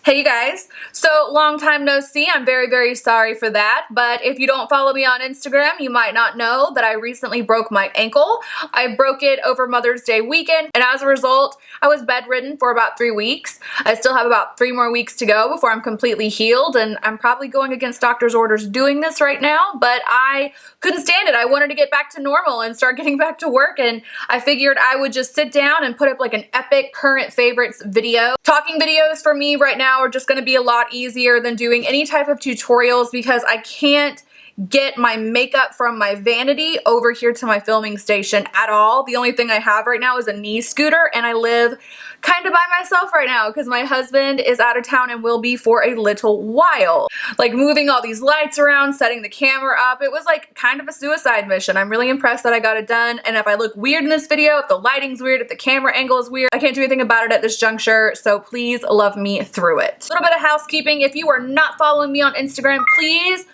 Hey you guys, so long time no see. I'm very sorry for that, but if you don't follow me on Instagram, you might not know that I recently broke my ankle. I broke it over Mother's Day weekend, and as a result, I was bedridden for about 3 weeks. I still have about 3 more weeks to go before I'm completely healed, and I'm probably going against doctor's orders doing this right now, but I couldn't stand it. I wanted to get back to normal and start getting back to work, and I figured I would just sit down and put up like an epic current favorites video. Talking videos for me right now are just going to be a lot easier than doing any type of tutorials because I can't get my makeup from my vanity over here to my filming station at all. The only thing I have right now is a knee scooter, and I live kind of by myself right now because my husband is out of town and will be for a little while. Like moving all these lights around, setting the camera up, it was like kind of a suicide mission. I'm really impressed that I got it done, and if I look weird in this video, if the lighting's weird, if the camera angle is weird, I can't do anything about it at this juncture, so please love me through it. A little bit of housekeeping. If you are not following me on Instagram, please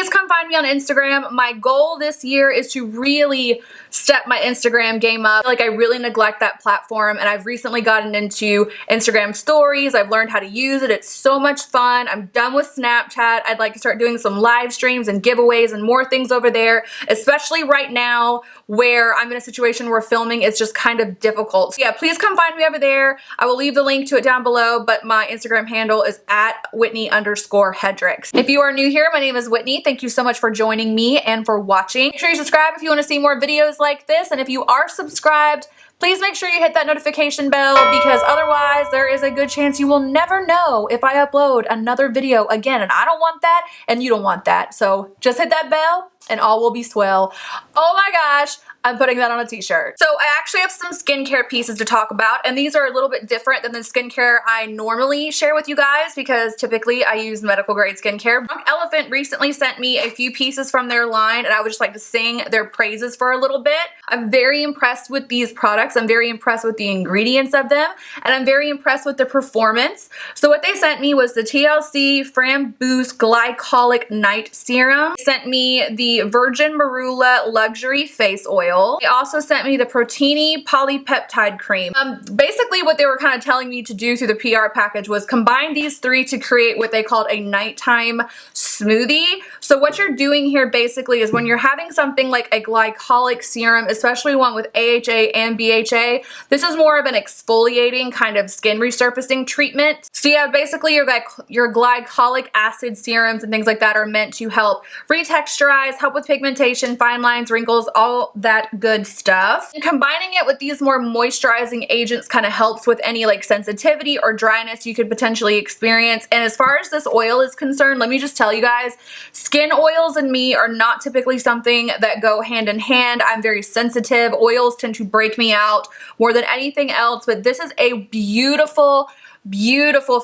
come find me on Instagram. My goal this year is to really step my Instagram game up. Like I really neglect that platform, and I've recently gotten into Instagram stories. I've learned how to use it. It's so much fun. I'm done with Snapchat. I'd like to start doing some live streams and giveaways and more things over there, especially right now where I'm in a situation where filming is just kind of difficult. So yeah, please come find me over there. I will leave the link to it down below, but my Instagram handle is @Whitney_Hedricks. If you are new here, my name is Whitney. Thank you so much for joining me and for watching. Make sure you subscribe if you want to see more videos like this, and if you are subscribed, please make sure you hit that notification bell because otherwise there is a good chance you will never know if I upload another video again, and I don't want that and you don't want that. So just hit that bell and all will be swell. Oh my gosh, I'm putting that on a t-shirt. So I actually have some skincare pieces to talk about, and these are a little bit different than the skincare I normally share with you guys because typically I use medical grade skincare. Drunk Elephant recently sent me a few pieces from their line, and I would just like to sing their praises for a little bit. I'm very impressed with these products. I'm very impressed with the ingredients of them, and I'm very impressed with the performance. So what they sent me was the TLC Framboos Glycolic Night Serum. They sent me the Virgin Marula Luxury Face Oil. They also sent me the Protini Polypeptide Cream. Basically what they were kind of telling me to do through the PR package was combine these three to create what they called a nighttime smoothie. So what you're doing here basically is when you're having something like a glycolic serum, especially one with AHA and BHA, this is more of an exfoliating kind of skin resurfacing treatment. So yeah, basically your glycolic acid serums and things like that are meant to help retexturize, help with pigmentation, fine lines, wrinkles, all that good stuff. And combining it with these more moisturizing agents kind of helps with any like sensitivity or dryness you could potentially experience. And as far as this oil is concerned, let me just tell you guys, skin oils and me are not typically something that go hand in hand. I'm very sensitive. Oils tend to break me out more than anything else, but this is a beautiful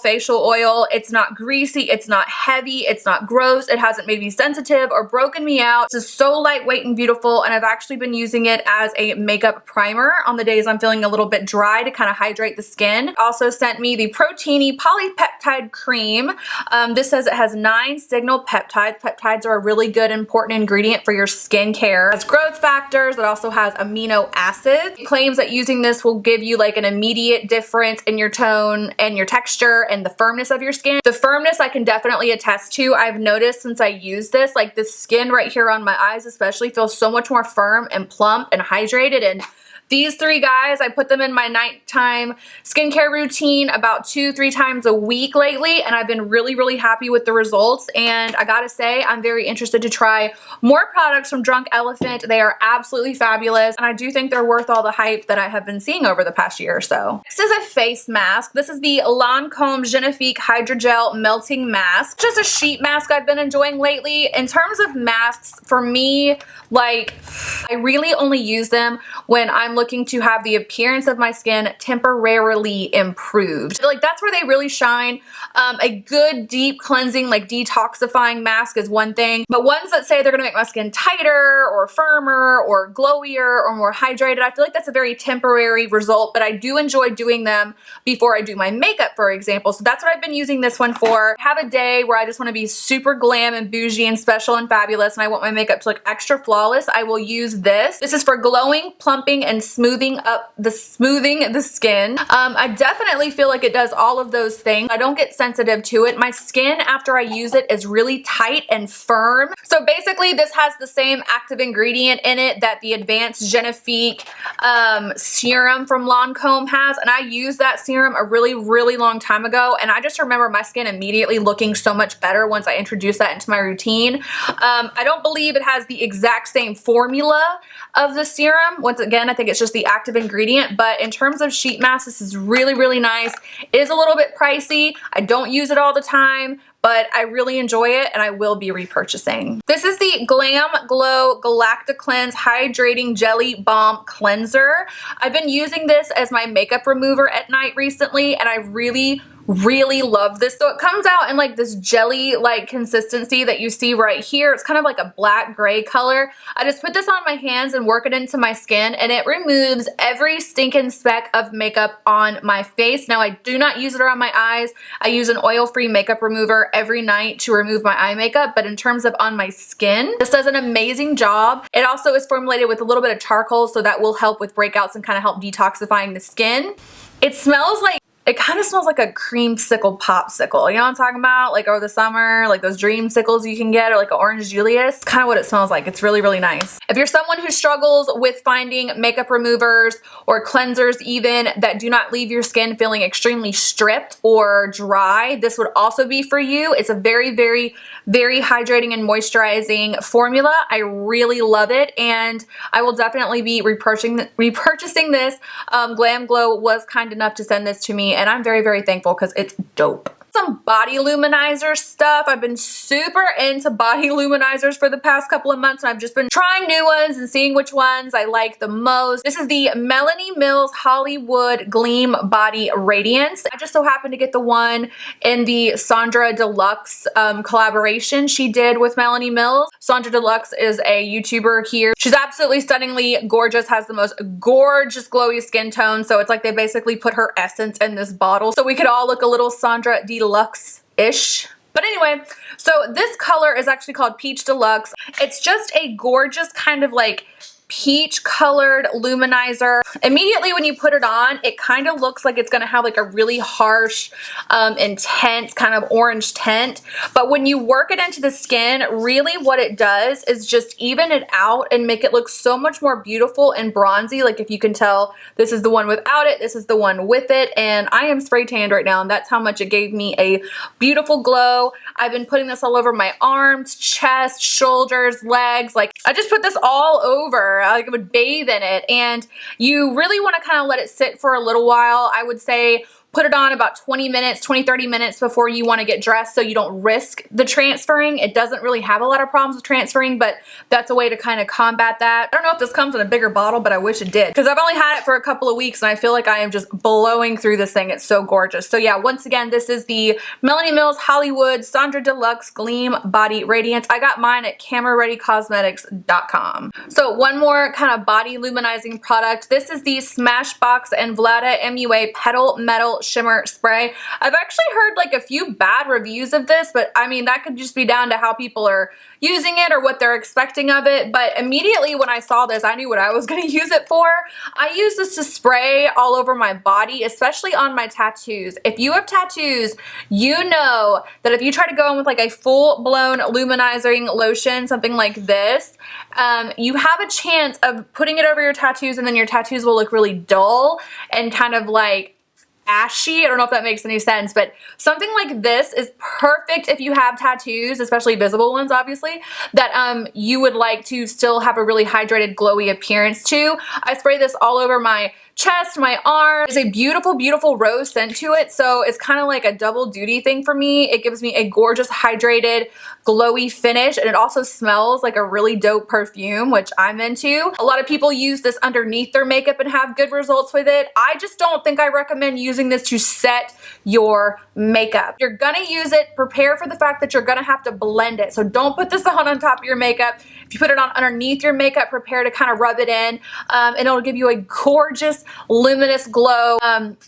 facial oil. It's not greasy, it's not heavy, it's not gross, it hasn't made me sensitive or broken me out. This is so lightweight and beautiful, and I've actually been using it as a makeup primer on the days I'm feeling a little bit dry to kind of hydrate the skin. Also sent me the Protini Polypeptide Cream. This says it has 9 signal peptides. Peptides are a really good important ingredient for your skincare. It has growth factors. It also has amino acids. It claims that using this will give you like an immediate difference in your tone and your texture and the firmness of your skin. The firmness I can definitely attest to. I've noticed since I use this, like the skin right here on my eyes especially feels so much more firm and plump and hydrated, and these three guys, I put them in my nighttime skincare routine about 2-3 times a week lately, and I've been really happy with the results. And I gotta say, I'm very interested to try more products from Drunk Elephant. They are absolutely fabulous, and I do think they're worth all the hype that I have been seeing over the past year or so. Next is a face mask. This is the Lancome Génifique Hydrogel Melting Mask. Just a sheet mask I've been enjoying lately. In terms of masks, for me, like, I really only use them when I'm looking to have the appearance of my skin temporarily improved. Like that's where they really shine. A good deep cleansing like detoxifying mask is one thing, but ones that say they're gonna make my skin tighter or firmer or glowier or more hydrated, I feel like that's a very temporary result, but I do enjoy doing them before I do my makeup, for example. So that's what I've been using this one for. I have a day where I just want to be super glam and bougie and special and fabulous, and I want my makeup to look extra flawless. I will use this. This is for glowing, plumping, and smoothing the skin. I definitely feel like it does all of those things. I don't get sensitive to it. My skin after I use it is really tight and firm. So basically this has the same active ingredient in it that the Advanced Génifique serum from Lancome has, and I used that serum a really long time ago, and I just remember my skin immediately looking so much better once I introduced that into my routine. I don't believe it has the exact same formula of the serum. Once again, I think it's just the active ingredient, but in terms of sheet mask, this is really nice. It is a little bit pricey. I don't use it all the time, but I really enjoy it and I will be repurchasing. This is the Glam Glow GALACTICLEANSE Hydrating Jelly Balm Cleanser. I've been using this as my makeup remover at night recently, and I really love this. So it comes out in like this jelly like consistency that you see right here. It's kind of like a black gray color. I just put this on my hands and work it into my skin, and it removes every stinking speck of makeup on my face. Now I do not use it around my eyes. I use an oil-free makeup remover every night to remove my eye makeup, but in terms of on my skin, this does an amazing job. It also is formulated with a little bit of charcoal, so that will help with breakouts and kind of help detoxifying the skin. It smells like, it kind of smells like a creamsicle popsicle. You know what I'm talking about? Like over the summer, like those dreamsicles you can get, or like an Orange Julius. It's kind of what it smells like. It's really nice. If you're someone who struggles with finding makeup removers or cleansers even that do not leave your skin feeling extremely stripped or dry, this would also be for you. It's a very hydrating and moisturizing formula. I really love it, and I will definitely be repurchasing this. GlamGlow was kind enough to send this to me, and I'm very thankful because it's dope. Some body luminizer stuff. I've been super into body luminizers for the past couple of months, and I've just been trying new ones and seeing which ones I like the most. This is the Melanie Mills Hollywood Gleam Body Radiance. I just so happened to get the one in the Sandra Deluxe collaboration she did with Melanie Mills. Sandra Deluxe is a YouTuber here. She's absolutely stunningly gorgeous, has the most gorgeous glowy skin tone, so it's like they basically put her essence in this bottle so we could all look a little Sandra Deluxe-ish. But anyway, so this color is actually called Peach Deluxe. It's just a gorgeous kind of like peach colored luminizer. Immediately when you put it on, it kind of looks like it's going to have like a really harsh, intense kind of orange tint. But when you work it into the skin, really what it does is just even it out and make it look so much more beautiful and bronzy. Like if you can tell, this is the one without it, this is the one with it, and I am spray tanned right now, and that's how much it gave me a beautiful glow. I've been putting this all over my arms, chest, shoulders, legs. Like I just put this all over. Like I would bathe in it, and you really want to kind of let it sit for a little while. I would say put it on about 20 minutes, 20-30 minutes before you want to get dressed so you don't risk the transferring. It doesn't really have a lot of problems with transferring, but that's a way to kind of combat that. I don't know if this comes in a bigger bottle, but I wish it did, because I've only had it for a couple of weeks and I feel like I am just blowing through this thing. It's so gorgeous. So yeah, once again, this is the Melanie Mills Hollywood Sandra Deluxe Gleam Body Radiance. I got mine at camerareadycosmetics.com. So one more kind of body luminizing product. This is the Smashbox and VladMUA Petal Metal Shimmer Spray. I've actually heard like a few bad reviews of this, but I mean that could just be down to how people are using it or what they're expecting of it. But immediately when I saw this, I knew what I was going to use it for. I use this to spray all over my body, especially on my tattoos. If you have tattoos, you know that if you try to go in with like a full-blown luminizing lotion, something like this, you have a chance of putting it over your tattoos, and then your tattoos will look really dull and kind of like ashy. I don't know if that makes any sense, but something like this is perfect if you have tattoos, especially visible ones obviously, that you would like to still have a really hydrated glowy appearance to. I spray this all over my chest, my arm. There's a beautiful rose scent to it, so it's kind of like a double duty thing for me. It gives me a gorgeous hydrated glowy finish, and it also smells like a really dope perfume, which I'm into. A lot of people use this underneath their makeup and have good results with it. I just don't think I recommend using this to set your makeup. If you're gonna use it, prepare for the fact that you're gonna have to blend it. So don't put this on top of your makeup. If you put it on underneath your makeup, prepare to kind of rub it in, and it'll give you a gorgeous Luminous Glow.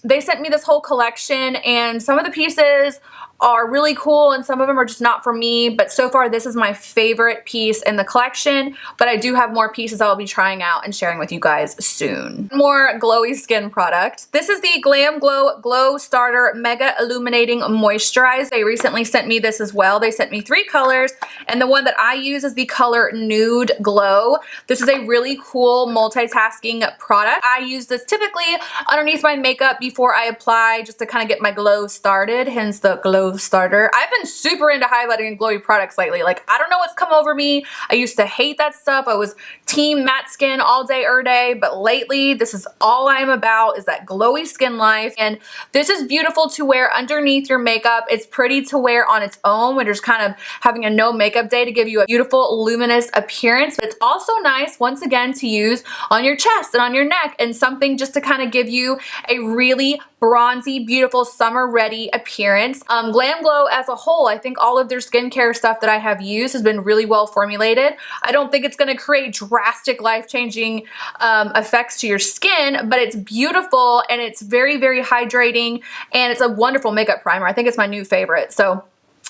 They sent me this whole collection, and some of the pieces are really cool and some of them are just not for me, but so far this is my favorite piece in the collection, but I do have more pieces I'll be trying out and sharing with you guys soon. More glowy skin product. This is the Glam Glow Glow Starter Mega Illuminating Moisturizer. They recently sent me this as well. They sent me 3 colors, and the one that I use is the color Nude Glow. This is a really cool multitasking product. I use this typically underneath my makeup before I apply, just to kind of get my glow started, hence the glow starter. I've been super into highlighting and glowy products lately. Like, I don't know what's come over me. I used to hate that stuff. I was team matte skin all day, day, but lately this is all I'm about, is that glowy skin life. And this is beautiful to wear underneath your makeup. It's pretty to wear on its own when you're just kind of having a no makeup day to give you a beautiful luminous appearance. But it's also nice, once again, to use on your chest and on your neck, and something just to kind of give you a really bronzy, beautiful, summer ready appearance. Glam Glow as a whole, I think all of their skincare stuff that I have used has been really well formulated. I don't think it's going to create drastic life-changing effects to your skin, but it's beautiful and it's very, very hydrating, and it's a wonderful makeup primer. I think it's my new favorite. So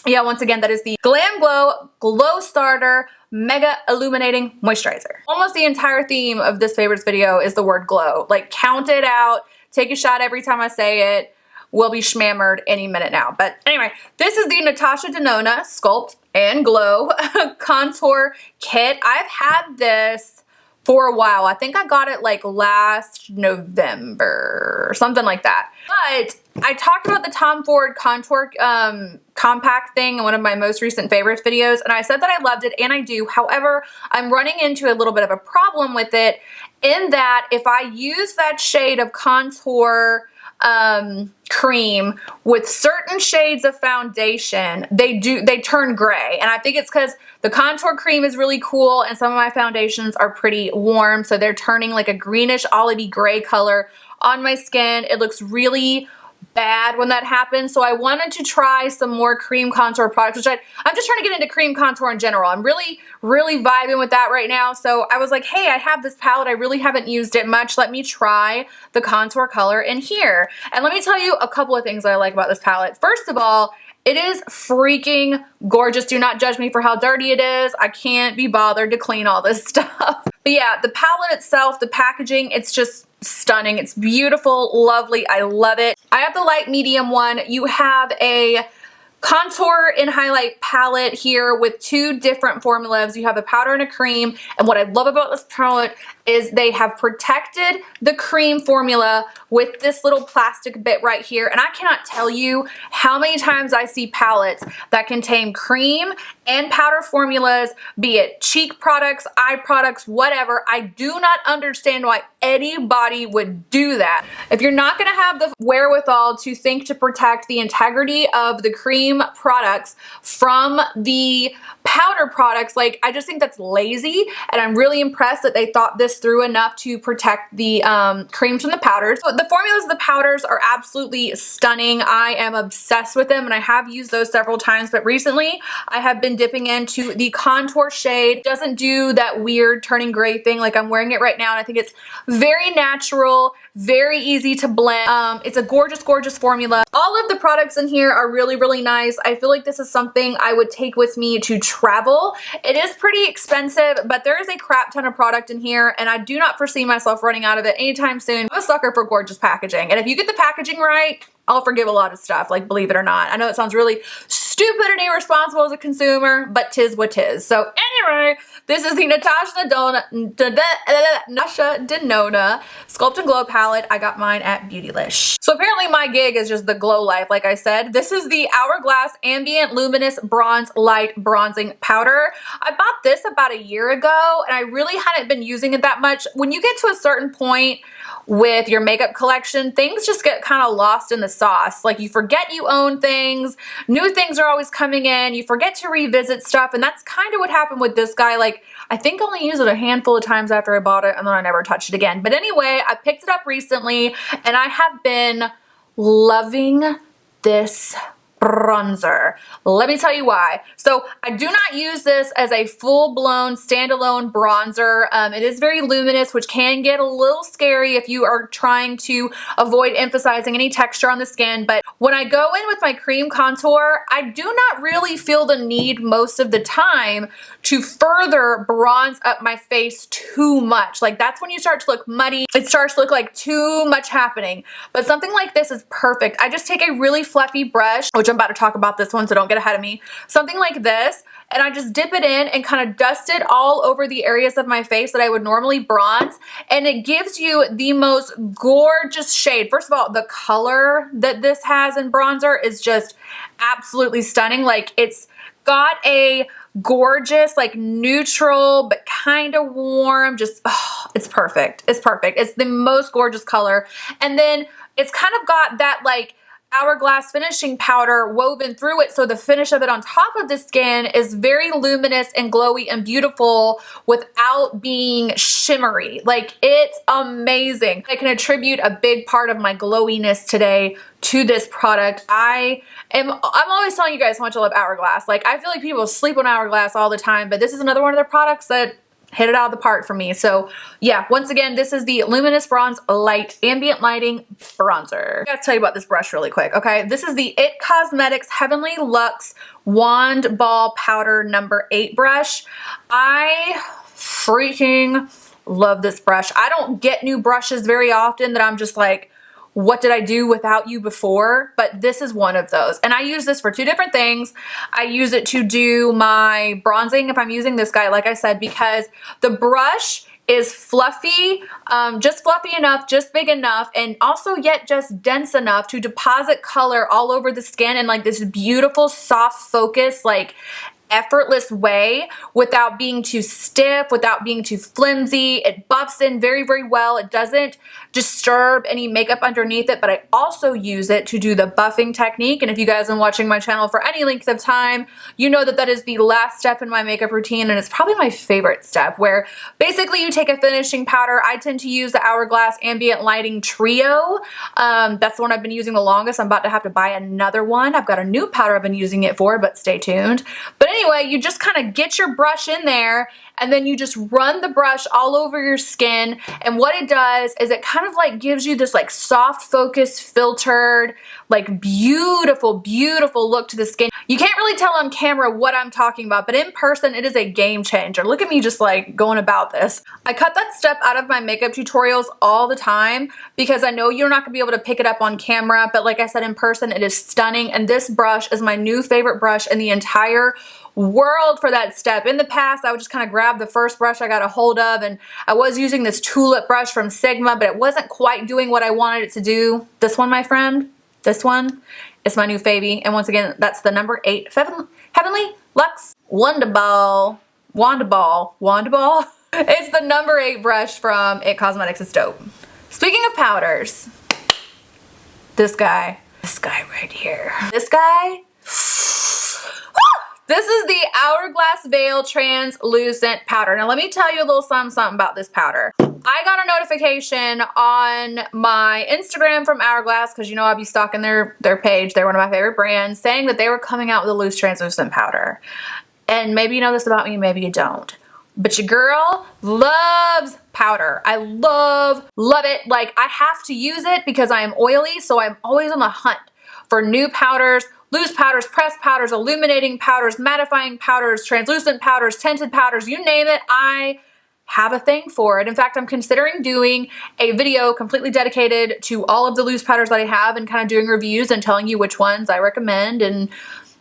yeah, once again, that is the Glam Glow Glow Starter Mega Illuminating Moisturizer. Almost the entire theme of this favorites video is the word glow. Like, count it out, take a shot every time I say it. We'll be schmammered any minute now. But anyway, this is the Natasha-Nonna Sculpt and Glow Contour Kit. I've had this for a while. I think I got it like last November or something like that. But I talked about the Tom Ford Contour Compact thing in one of my most recent favorites videos, and I said that I loved it, and I do. However, I'm running into a little bit of a problem with it, in that if I use that shade of contour cream with certain shades of foundation, they turn gray. And I think it's because the contour cream is really cool and some of my foundations are pretty warm, so they're turning like a greenish olivey gray color on my skin. It looks really bad when that happens. So I wanted to try some more cream contour products, which I'm just trying to get into cream contour in general. I'm really vibing with that right now. So I was like, hey, I have this palette. I really haven't used it much. Let me try the contour color in here. And let me tell you a couple of things that I like about this palette. First of all, it is freaking gorgeous. Do not judge me for how dirty it is. I can't be bothered to clean all this stuff. But yeah, the palette itself, the packaging, it's just stunning. It's beautiful, lovely. I love it. I have the light medium one. You have a contour and highlight palette here with 2 different formulas. You have a powder and a cream, and what I love about this palette is they have protected the cream formula with this little plastic bit right here, and I cannot tell you how many times I see palettes that contain cream and powder formulas, be it cheek products, eye products, whatever. I do not understand why anybody would do that. If you're not going to have the wherewithal to think to protect the integrity of the cream products from the powder products, like, I just think that's lazy, and I'm really impressed that they thought this through enough to protect the creams from the powders. So the formulas of the powders are absolutely stunning. I am obsessed with them, and I have used those several times, but recently I have been dipping into the contour shade. It doesn't do that weird turning gray thing. Like, I'm wearing it right now, and I think it's very natural, very easy to blend. It's a gorgeous, gorgeous formula. All of the products in here are really, really nice. I feel like this is something I would take with me to travel. It is pretty expensive, but there is a crap ton of product in here, and I do not foresee myself running out of it anytime soon. I'm a sucker for gorgeous packaging, and if you get the packaging right, I'll forgive a lot of stuff, like, believe it or not. I know it sounds really stupid and irresponsible as a consumer, but tis what tis. So anyway, this is the Natasha-Nonna Sculpt and Glow palette. I got mine at Beautylish. So apparently my gig is just the glow life, like I said. This is the Hourglass Ambient Luminous Bronze Light Bronzing Powder. I bought this about a year ago, and I really hadn't been using it that much. When you get to a certain point with your makeup collection, things just get kind of lost in the sauce. Like, you forget you own things, new things are always coming in, you forget to revisit stuff, and that's kind of what happened with this guy. Like, I think I only used it a handful of times after I bought it, and then I never touched it again. But anyway, I picked it up recently, and I have been loving this bronzer. Let me tell you why. So I do not use this as a full-blown standalone bronzer. It is very luminous, which can get a little scary if you are trying to avoid emphasizing any texture on the skin. But when I go in with my cream contour, I do not really feel the need most of the time to further bronze up my face too much. Like, that's when you start to look muddy. It starts to look like too much happening. But something like this is perfect. I just take a really fluffy brush, which I'm about to talk about this one, so don't get ahead of me. Something like this, and I just dip it in and kind of dust it all over the areas of my face that I would normally bronze, and it gives you the most gorgeous shade. First of all, the color that this has in bronzer is just absolutely stunning. Like, it's got a gorgeous, like, neutral but kind of warm, just, oh, it's perfect. It's perfect. It's the most gorgeous color. And then it's kind of got that, like, Hourglass finishing powder woven through it, so the finish of it on top of the skin is very luminous and glowy and beautiful without being shimmery. Like, it's amazing. I can attribute a big part of my glowiness today to this product. I'm always telling you guys how much I love Hourglass. Like, I feel like people sleep on Hourglass all the time, but this is another one of their products that hit it out of the park for me. So yeah, once again, this is the Luminous Bronze Light Ambient Lighting Bronzer. I gotta tell you about this brush really quick, okay? This is the IT Cosmetics Heavenly Luxe Wand Ball Powder number 8 brush. I freaking love this brush. I don't get new brushes very often that I'm just like, what did I do without you before? But this is one of those. And I use this for 2 different things. I use it to do my bronzing if I'm using this guy, like I said, because the brush is fluffy, just fluffy enough, just big enough, and also yet just dense enough to deposit color all over the skin in like this beautiful, soft focus, like effortless way without being too stiff, without being too flimsy. It buffs in very, very well. It doesn't disturb any makeup underneath it, but I also use it to do the buffing technique. And if you guys have been watching my channel for any length of time, you know that that is the last step in my makeup routine, and it's probably my favorite step, where basically you take a finishing powder. I tend to use the Hourglass Ambient Lighting Trio. That's the one I've been using the longest. I'm about to have to buy another one. I've got a new powder I've been using it for, but stay tuned. But anyway, you just kind of get your brush in there, and then you just run the brush all over your skin, and what it does is it kind of like gives you this like soft focus, filtered, like beautiful, beautiful look to the skin. You can't really tell on camera what I'm talking about, but in person it is a game changer. Look at me just like going about this. I cut that step out of my makeup tutorials all the time because I know you're not gonna be able to pick it up on camera, but like I said, in person it is stunning, and this brush is my new favorite brush in the entire world for that step. In the past, I would just kind of grab the first brush I got a hold of, and I was using this tulip brush from Sigma, but it wasn't quite doing what I wanted it to do. This one, my friend, this one is my new favy, and once again, that's the number 8 Heavenly Luxe Wand Ball. It's the number 8 brush from IT Cosmetics. It's dope. Speaking of powders, this guy right here. This guy, this is the Hourglass Veil Translucent Powder. Now let me tell you a little something about this powder. I got a notification on my Instagram from Hourglass, because you know I'll be stalking their page. They're one of my favorite brands, saying that they were coming out with a loose translucent powder. And maybe you know this about me, maybe you don't. But your girl loves powder. I love it. Like, I have to use it because I am oily, so I'm always on the hunt for new powders, loose powders, pressed powders, illuminating powders, mattifying powders, translucent powders, tinted powders, you name it, I have a thing for it. In fact, I'm considering doing a video completely dedicated to all of the loose powders that I have and kind of doing reviews and telling you which ones I recommend, and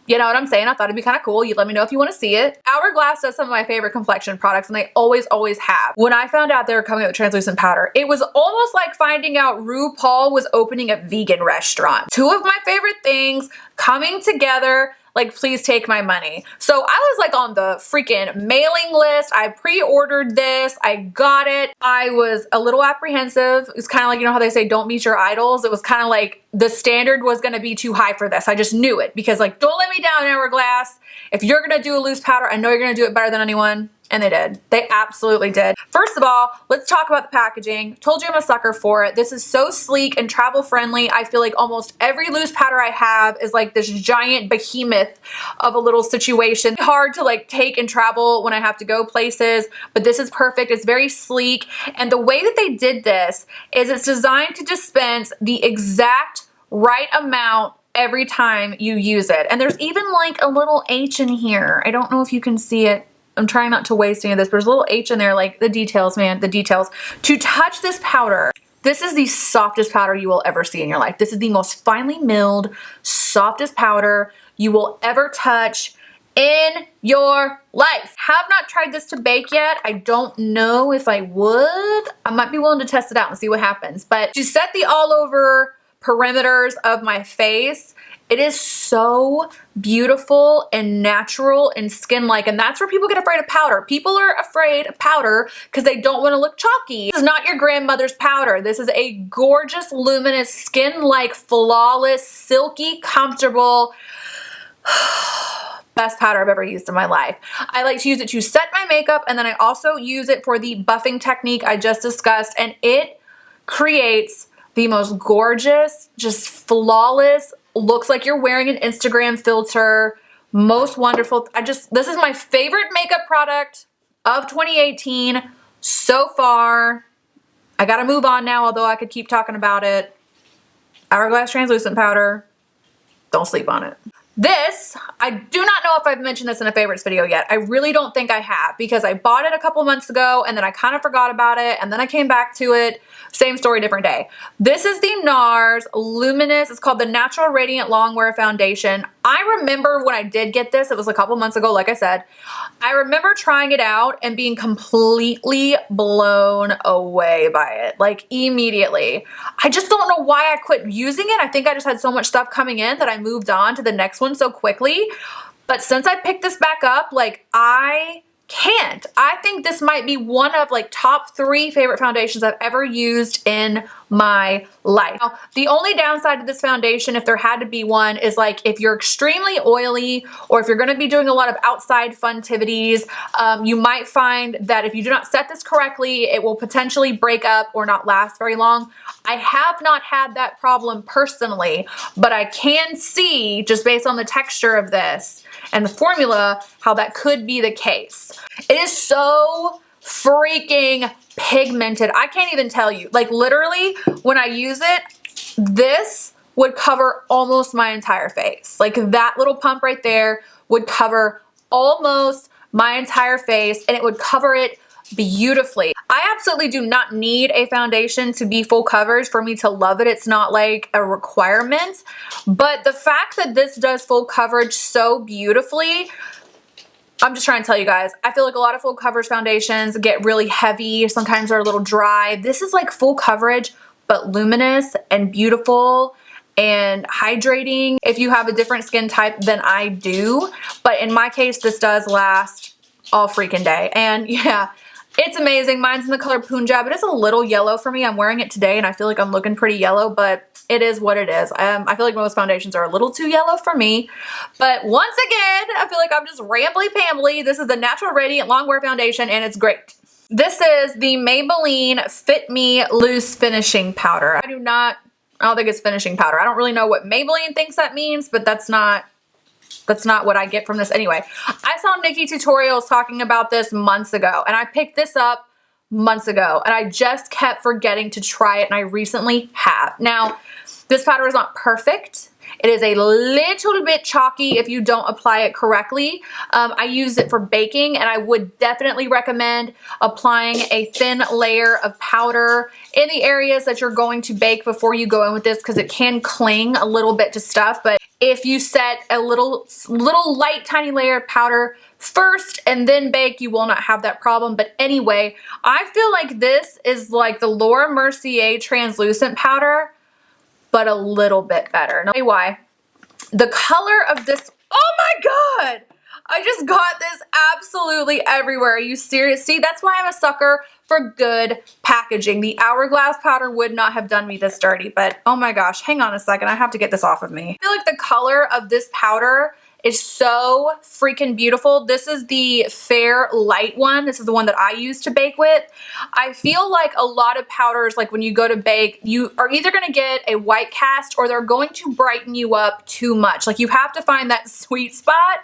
you know what I'm saying? I thought it'd be kind of cool. You let me know if you want to see it. Hourglass does some of my favorite complexion products, and they always have. When I found out they were coming out with translucent powder, it was almost like finding out RuPaul was opening a vegan restaurant. 2 of my favorite things coming together. Like, please take my money. So I was like on the freaking mailing list. I pre-ordered this. I got it. I was a little apprehensive. It's kind of like, you know how they say don't meet your idols? It was kind of like the standard was going to be too high for this. I just knew it because, like, don't let me down, Hourglass. If you're going to do a loose powder, I know you're going to do it better than anyone. And they did. They absolutely did. First of all, let's talk about the packaging. Told you I'm a sucker for it. This is so sleek and travel friendly. I feel like almost every loose powder I have is like this giant behemoth of a little situation. Hard to like take and travel when I have to go places, but this is perfect. It's very sleek. And the way that they did this is it's designed to dispense the exact right amount every time you use it. And there's even like a little H in here. I don't know if you can see it. I'm trying not to waste any of this, but there's a little H in there, like the details, man, the details. To touch this powder, this is the softest powder you will ever see in your life. This is the most finely milled, softest powder you will ever touch in your life. Have not tried this to bake yet. I don't know if I would. I might be willing to test it out and see what happens. But to set the all over perimeters of my face, it is so beautiful and natural and skin-like, and that's where people get afraid of powder. People are afraid of powder because they don't want to look chalky. This is not your grandmother's powder. This is a gorgeous, luminous, skin-like, flawless, silky, comfortable, best powder I've ever used in my life. I like to use it to set my makeup, and then I also use it for the buffing technique I just discussed, and it creates the most gorgeous, just flawless, looks like you're wearing an Instagram filter, most wonderful. This is my favorite makeup product of 2018 so far. I gotta move on now, although I could keep talking about it. Hourglass translucent powder, don't sleep on it. This, I do not know if I've mentioned this in a favorites video yet. I really don't think I have because I bought it a couple months ago and then I kind of forgot about it and then I came back to it. Same story, different day. This is the NARS Luminous. It's called the Natural Radiant Longwear Foundation. I remember when I did get this, it was a couple months ago, like I said. I remember trying it out and being completely blown away by it, like immediately. I just don't know why I quit using it. I think I just had so much stuff coming in that I moved on to the next one so quickly. But since I picked this back up, like I can't. I think this might be one of like top 3 favorite foundations I've ever used in my life. Now, the only downside to this foundation, if there had to be one, is like if you're extremely oily or if you're going to be doing a lot of outside funtivities, you might find that if you do not set this correctly, it will potentially break up or not last very long. I have not had that problem personally, but I can see just based on the texture of this and the formula how that could be the case. It is so freaking pigmented. I can't even tell you. Like literally when I use it, this would cover almost my entire face. Like that little pump right there would cover almost my entire face and it would cover it beautifully. I absolutely do not need a foundation to be full coverage for me to love it. It's not like a requirement, but the fact that this does full coverage so beautifully, I'm just trying to tell you guys, I feel like a lot of full coverage foundations get really heavy. Sometimes they're a little dry. This is like full coverage, but luminous and beautiful and hydrating if you have a different skin type than I do. But in my case, this does last all freaking day. And yeah, it's amazing. Mine's in the color Punjab. It is a little yellow for me. I'm wearing it today and I feel like I'm looking pretty yellow, but it is what it is. I feel like most foundations are a little too yellow for me. But once again, I feel like I'm just rambly-pambly. This is the Natural Radiant Longwear Foundation and it's great. This is the Maybelline Fit Me Loose Finishing Powder. I don't think it's finishing powder. I don't really know what Maybelline thinks that means, but that's not what I get from this anyway. I saw Nikki tutorials talking about this months ago and I picked this up months ago and I just kept forgetting to try it and I recently have. Now, this powder is not perfect. It is a little bit chalky if you don't apply it correctly. I use it for baking and I would definitely recommend applying a thin layer of powder in the areas that you're going to bake before you go in with this because it can cling a little bit to stuff. But if you set a little light tiny layer of powder first and then bake, you will not have that problem. But anyway, I feel like this is like the Laura Mercier translucent powder, but a little bit better. Now, I'll tell you why. The color of this, oh my God, I just got this absolutely everywhere. Are you serious? See, that's why I'm a sucker for good packaging. The Hourglass powder would not have done me this dirty, but oh my gosh, hang on a second. I have to get this off of me. I feel like the color of this powder is so freaking beautiful. This is the Fair Light one. This is the one that I use to bake with. I feel like a lot of powders, like when you go to bake, you are either going to get a white cast or they're going to brighten you up too much. Like you have to find that sweet spot.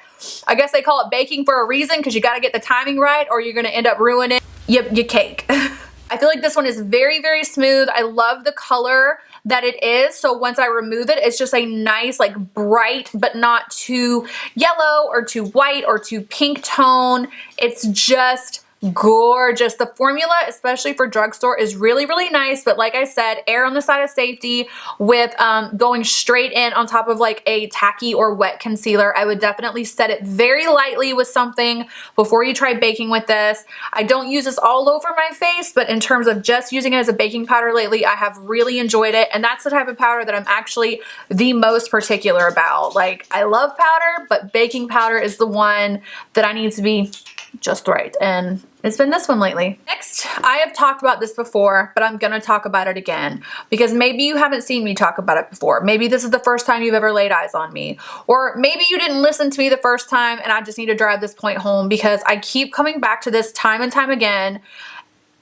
I guess they call it baking for a reason, because you got to get the timing right or you're going to end up ruining your cake. I feel like this one is very, very smooth. I love the color that it is. So once I remove it, it's just a nice, like bright, but not too yellow or too white or too pink tone. It's just gorgeous. The formula, especially for drugstore, is really, really nice. But like I said, err on the side of safety with going straight in on top of like a tacky or wet concealer. I would definitely set it very lightly with something before you try baking with this. I don't use this all over my face, but in terms of just using it as a baking powder lately, I have really enjoyed it. And that's the type of powder that I'm actually the most particular about. Like, I love powder, but baking powder is the one that I need to be just right, and it's been this one lately. Next, I have talked about this before, but I'm gonna talk about it again because maybe you haven't seen me talk about it before. Maybe this is the first time you've ever laid eyes on me, or maybe you didn't listen to me the first time and I just need to drive this point home because I keep coming back to this time and time again.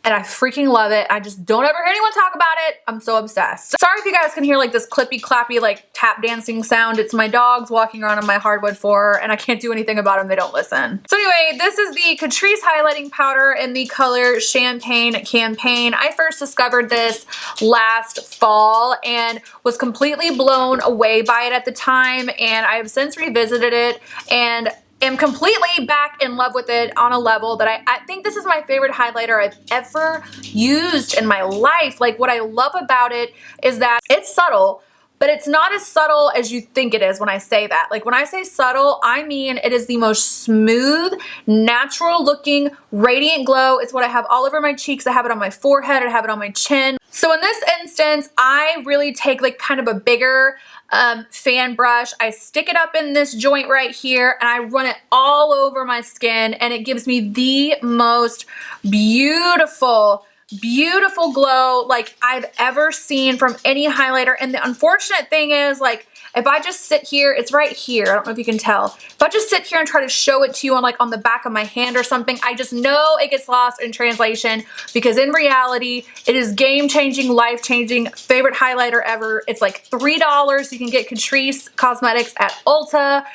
And I freaking love it. I just don't ever hear anyone talk about it. I'm so obsessed. Sorry if you guys can hear like this clippy clappy like tap dancing sound. It's my dogs walking around on my hardwood floor and I can't do anything about them. They don't listen. So anyway, this is the Catrice highlighting powder in the color Champagne Campaign. I first discovered this last fall and was completely blown away by it at the time, and I have since revisited it and am completely back in love with it on a level that I think this is my favorite highlighter I've ever used in my life. Like, what I love about it is that it's subtle, but it's not as subtle as you think it is when I say that. Like, when I say subtle, I mean it is the most smooth, natural looking, radiant glow. It's what I have all over my cheeks. I have it on my forehead. I have it on my chin. So in this instance, I really take like kind of a bigger fan brush. I stick it up in this joint right here and I run it all over my skin, and it gives me the most beautiful glow like I've ever seen from any highlighter. And the unfortunate thing is, like, if I just sit here, it's right here, I don't know if you can tell. If I just sit here and try to show it to you on like on the back of my hand or something, I just know it gets lost in translation, because in reality, it is game-changing, life-changing, favorite highlighter ever. It's like $3. You can get Catrice Cosmetics at Ulta.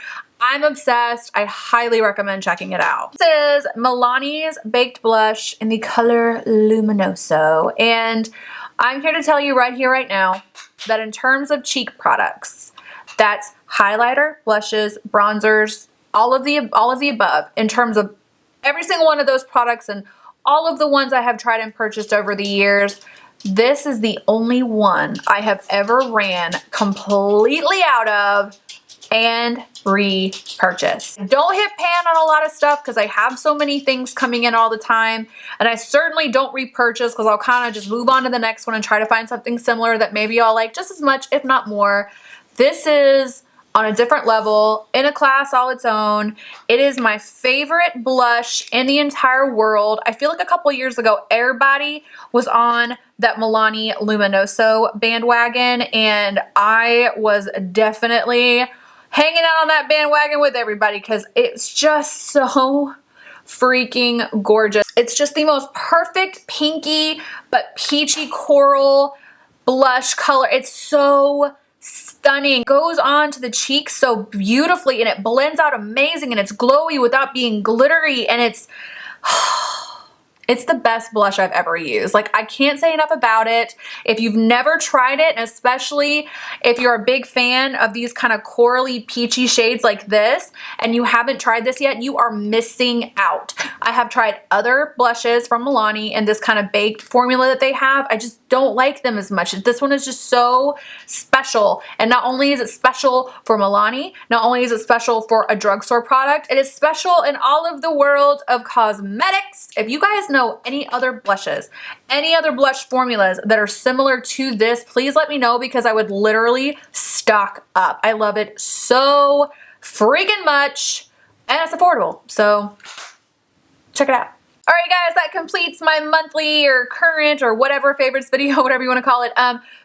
I'm obsessed. I highly recommend checking it out. This is Milani's Baked Blush in the color Luminoso. And I'm here to tell you right here, right now, that in terms of cheek products, that's highlighter, blushes, bronzers, all of the above, in terms of every single one of those products and all of the ones I have tried and purchased over the years, this is the only one I have ever ran completely out of and repurchase. Don't hit pan on a lot of stuff because I have so many things coming in all the time, and I certainly don't repurchase because I'll kind of just move on to the next one and try to find something similar that maybe I'll like just as much, if not more. This is on a different level, in a class all its own. It is my favorite blush in the entire world. I feel like a couple years ago, everybody was on that Milani Luminoso bandwagon, and I was definitely hanging out on that bandwagon with everybody because it's just so freaking gorgeous. It's just the most perfect pinky but peachy coral blush color. It's so stunning. It goes on to the cheeks so beautifully, and it blends out amazing, and it's glowy without being glittery, and it's the best blush I've ever used. Like, I can't say enough about it. If you've never tried it, and especially if you're a big fan of these kind of corally peachy shades like this, and you haven't tried this yet, you are missing out. I have tried other blushes from Milani and this kind of baked formula that they have. I just don't like them as much. This one is just so special. And not only is it special for Milani, not only is it special for a drugstore product, it is special in all of the world of cosmetics. If you guys know any other blushes, any other blush formulas that are similar to this, please let me know, because I would literally stock up. I love it so freaking much, and it's affordable, so check it out. Alright guys, that completes my monthly or current or whatever favorites video, whatever you want to call it.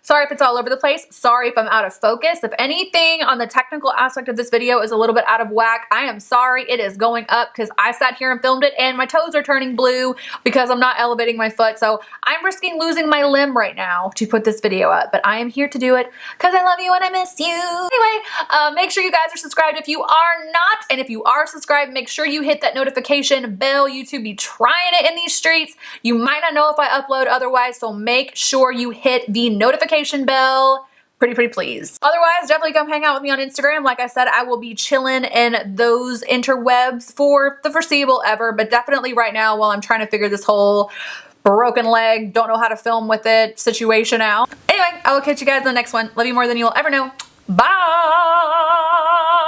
Sorry if it's all over the place. Sorry if I'm out of focus. If anything on the technical aspect of this video is a little bit out of whack, I am sorry. It is going up because I sat here and filmed it and my toes are turning blue because I'm not elevating my foot. So I'm risking losing my limb right now to put this video up. But I am here to do it because I love you and I miss you. Anyway, make sure you guys are subscribed if you are not. And if you are subscribed, make sure you hit that notification bell. YouTube be trying it in these streets. You might not know if I upload otherwise, so make sure you hit the notification bell. Pretty please. Otherwise, definitely come hang out with me on Instagram. Like I said, I will be chilling in those interwebs for the foreseeable ever, but definitely right now while I'm trying to figure this whole broken leg, don't know how to film with it situation out. Anyway, I will catch you guys in the next one. Love you more than you'll ever know. Bye!